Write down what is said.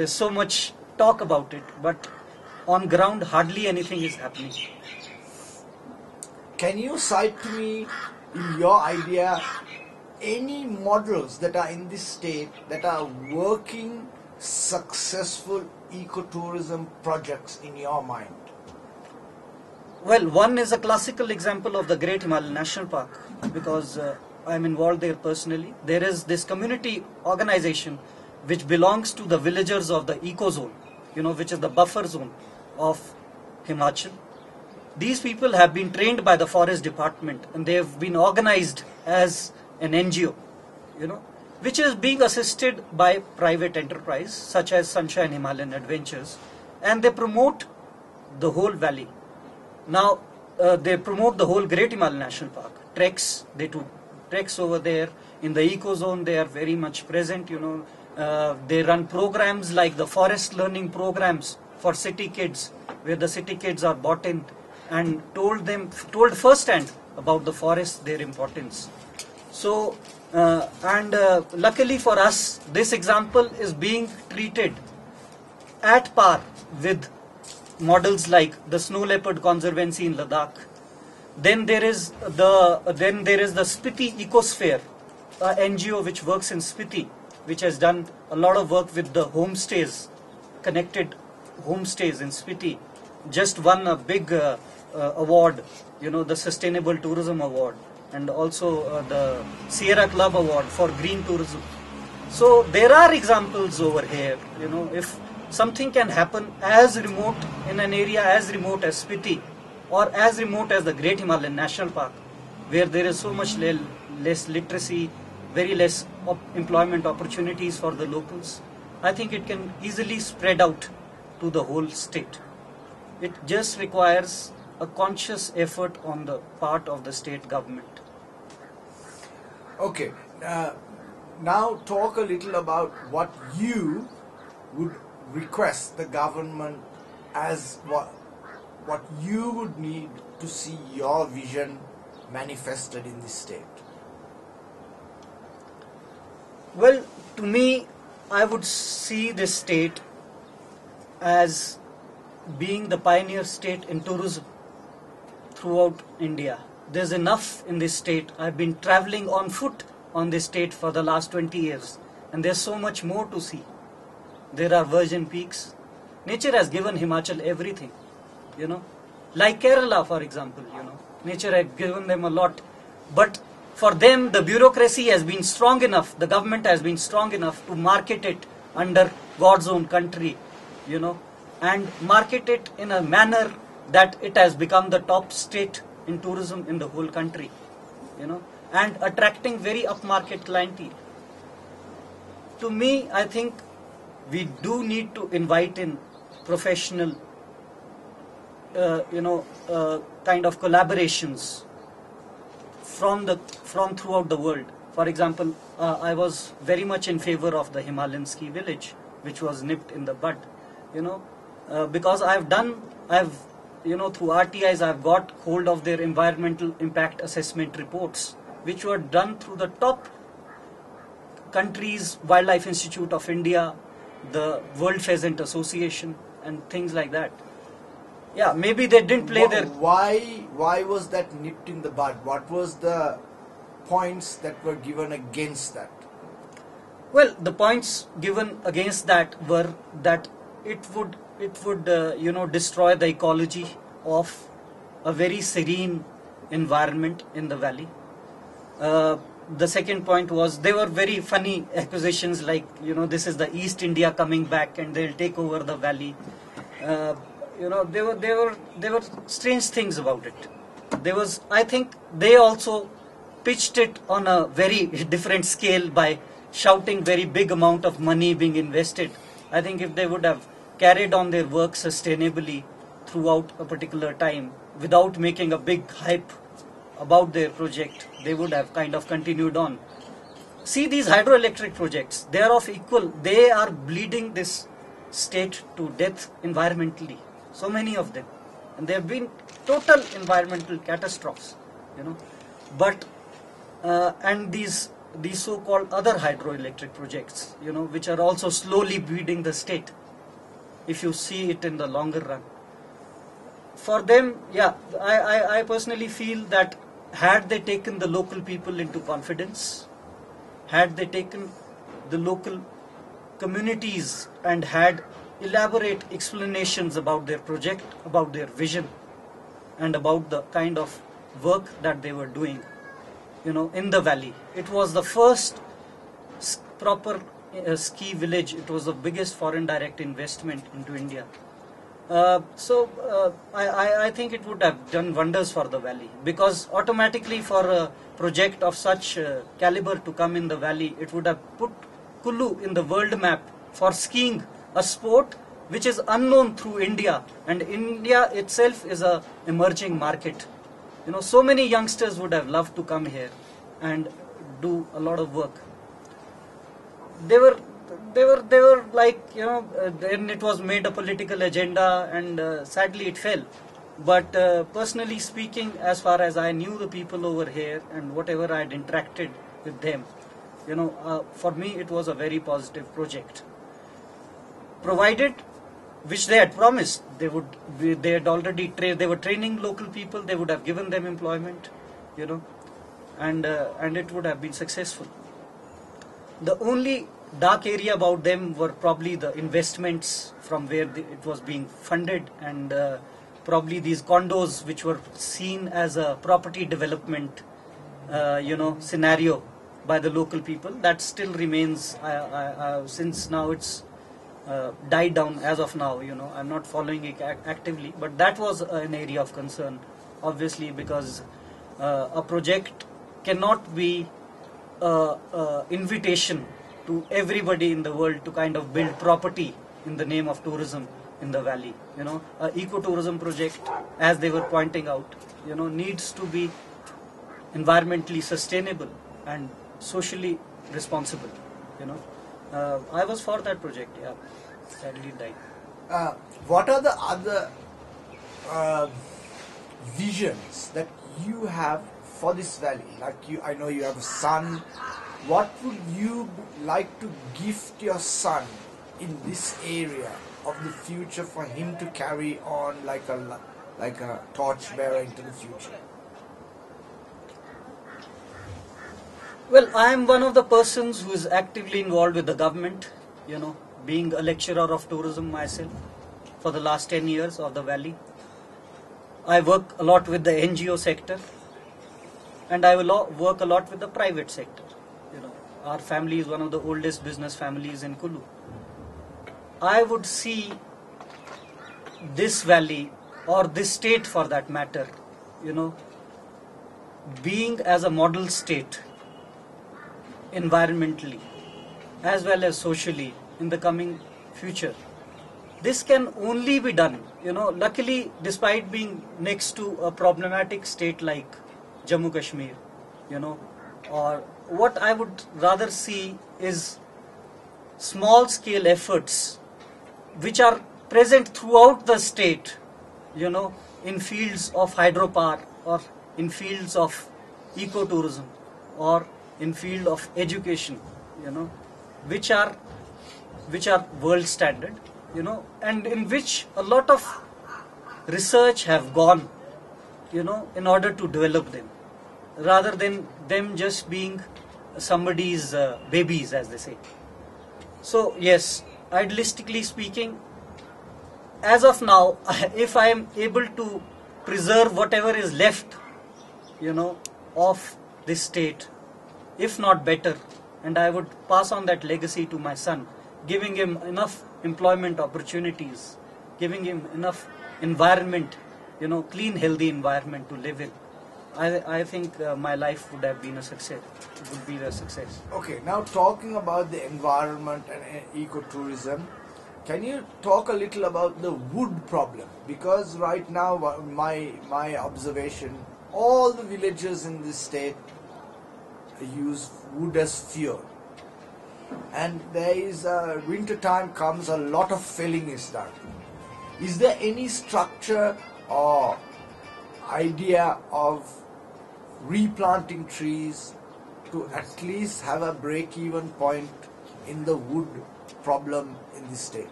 there's so much talk about it, but on ground hardly anything is happening. Can you cite to me, in your idea, any models that are in this state that are working successful ecotourism projects in your mind? Well, one is a classical example of the Great Himalayan National Park, because I'm involved there personally. There is this community organization which belongs to the villagers of the ecozone, which is the buffer zone of Himachal. These people have been trained by the forest department, and they have been organized as an NGO, which is being assisted by private enterprise such as Sunshine Himalayan Adventures, and they promote the whole valley. Now, they promote the whole Great Himalayan National Park. Treks, they do treks over there. In the ecozone, they are very much present, they run programs like the forest learning programs for city kids, where the city kids are brought in and told firsthand about the forest, their importance. So, luckily for us, this example is being treated at par with models like the Snow Leopard Conservancy in Ladakh. Then there is the Spiti Ecosphere, a NGO which works in Spiti, which has done a lot of work with the homestays, connected homestays in Spiti. Just won a big award, the Sustainable Tourism Award, and also the Sierra Club Award for green tourism. So there are examples over here, if something can happen as remote, in an area as remote as Spiti, or as remote as the Great Himalayan National Park, where there is so much less literacy, very less employment opportunities for the locals, I think it can easily spread out to the whole state. It just requires a conscious effort on the part of the state government. Okay, now talk a little about what you would request the government as what you would need to see your vision manifested in this state. Well, to me, I would see this state as being the pioneer state in tourism throughout India. There's enough in this state. I've been traveling on foot on this state for the last 20 years, and there's so much more to see. There are virgin peaks. Nature has given Himachal everything, like Kerala, for example, nature has given them a lot, but for them the bureaucracy has been strong enough, the government has been strong enough to market it under God's own country, and market it in a manner that it has become the top state in tourism in the whole country, and attracting very upmarket clientele. To me, I think we do need to invite in professional, kind of collaborations from throughout the world. For example, I was very much in favor of the Himalayan ski village, which was nipped in the bud, because through RTIs I've got hold of their environmental impact assessment reports, which were done through the top countries, Wildlife Institute of India, the World Pheasant Association, and things like that. Yeah, maybe they didn't play their... Why was that nipped in the bud? What was the points that were given against that? Well, the points given against that were that it would destroy the ecology of a very serene environment in the valley. The second point was, they were very funny accusations like, this is the East India coming back and they'll take over the valley. There were strange things about it. I think they also pitched it on a very different scale by shouting very big amount of money being invested. I think if they would have carried on their work sustainably throughout a particular time without making a big hype about their project, they would have kind of continued on. See these hydroelectric projects, they are bleeding this state to death environmentally. So many of them. And there have been total environmental catastrophes, But, and these these so-called other hydroelectric projects, which are also slowly bleeding the state, if you see it in the longer run. For them, yeah, I personally feel that had they taken the local people into confidence, had they taken the local communities and had elaborate explanations about their project, about their vision, and about the kind of work that they were doing, in the valley. It was the first proper ski village. It was the biggest foreign direct investment into India. I think it would have done wonders for the valley, because automatically for a project of such caliber to come in the valley, it would have put Kullu in the world map for skiing, a sport which is unknown through India, and India itself is a emerging market. So many youngsters would have loved to come here and do a lot of work. They were like, then it was made a political agenda, and sadly it fell. But personally speaking, as far as I knew the people over here and whatever I had interacted with them, for me it was a very positive project. Provided, which they had promised, they had already they were training local people, they would have given them employment, and it would have been successful. The only dark area about them were probably the investments from where it was being funded, and probably these condos which were seen as a property development scenario by the local people. That still remains, since now it's died down as of now. I'm not following it actively, but that was an area of concern, obviously, because a project cannot be invitation to everybody in the world to kind of build property in the name of tourism in the valley. Ecotourism project, as they were pointing out, needs to be environmentally sustainable and socially responsible. I was for that project. Yeah, sadly died. What are the other visions that you have for this valley? Like I know you have a son. What would you like to gift your son in this area of the future for him to carry on like a torchbearer into the future? Well, I am one of the persons who is actively involved with the government, being a lecturer of tourism myself for the last 10 years of the valley. I work a lot with the NGO sector, and I will work a lot with the private sector. Our family is one of the oldest business families in Kullu. I would see this valley, or this state for that matter, being as a model state, environmentally as well as socially, in the coming future. This can only be done, luckily, despite being next to a problematic state like Jammu Kashmir, or what I would rather see is small scale efforts which are present throughout the state, in fields of hydropower, or in fields of ecotourism, or in field of education, which are world standard, and in which a lot of research have gone, in order to develop them, rather than them just being somebody's babies, as they say. So yes, idealistically speaking, as of now, if I am able to preserve whatever is left, of this state, if not better, and I would pass on that legacy to my son, giving him enough employment opportunities, giving him enough environment, clean, healthy environment to live in. I think my life would have been a success. It would be a success. Okay, now talking about the environment and ecotourism, can you talk a little about the wood problem? Because right now, my observation, all the villages in this state use wood as fuel. And there is winter time comes, a lot of felling is done. Is there any structure or idea of replanting trees to at least have a break-even point in the wood problem in the state.